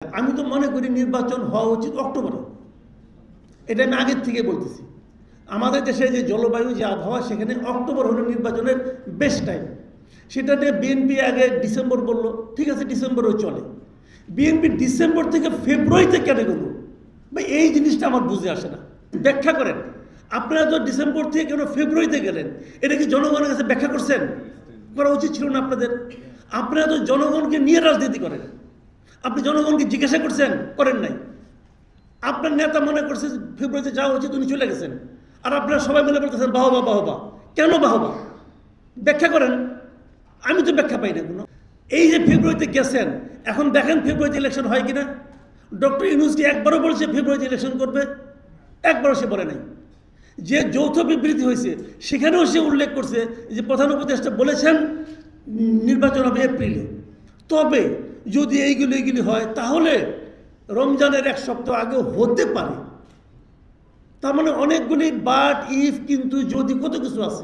আমি তো মনে করি নির্বাচন হওয়া উচিত অক্টোবরে। এটা আমি আগের থেকে বলতেছি। আমাদের দেশে যে জলবায়ু, যে আবহাওয়া, সেখানে অক্টোবর হলো নির্বাচনের বেস্ট টাইম। সেটা নিয়ে বিএনপি আগে ডিসেম্বর বললো, ঠিক আছে, ডিসেম্বরেও চলে। বিএনপি ডিসেম্বর থেকে ফেব্রুয়ারিতে কেন গেল ভাই? এই জিনিসটা আমার বুঝে আসে না। ব্যাখ্যা করেন। আপনারা তো ডিসেম্বর থেকে কেন ফেব্রুয়ারিতে গেলেন, এটা কি জনগণের কাছে ব্যাখ্যা করছেন? করা উচিত ছিল না আপনাদের। আপনারা তো জনগণকে নিয়ে রাজনীতি করেন। আপনি জনগণকে জিজ্ঞাসা করছেন? করেন নাই। আপনার নেতা মনে করছে ফেব্রুয়ারিতে যাওয়া উচিত, উনি চলে গেছেন। আর আপনারা সবাই মিলে বলতেছেন বাহবা বাহবা। কেন বাহবা? ব্যাখ্যা করেন। আমি তো ব্যাখ্যা পাই না কোনো। এই যে ফেব্রুয়ারিতে গেছেন, এখন দেখেন ফেব্রুয়ারিতে ইলেকশন হয় কিনা। ডক্টর ইউনূসকে একবারও বলছে ফেব্রুয়ারিতে ইলেকশন করবে? একবারও সে বলে নাই। যে যৌথ বিবৃতি হয়েছে সেখানেও সে উল্লেখ করছে যে প্রধান উপদেষ্টা বলেছেন নির্বাচন হবে এপ্রিলে। তবে যদি এইগুলি হয় তাহলে রমজানের এক সপ্তাহ আগেও হতে পারে। তার মানে অনেকগুলি বাট ইফ কিন্তু যদি কত কিছু আছে।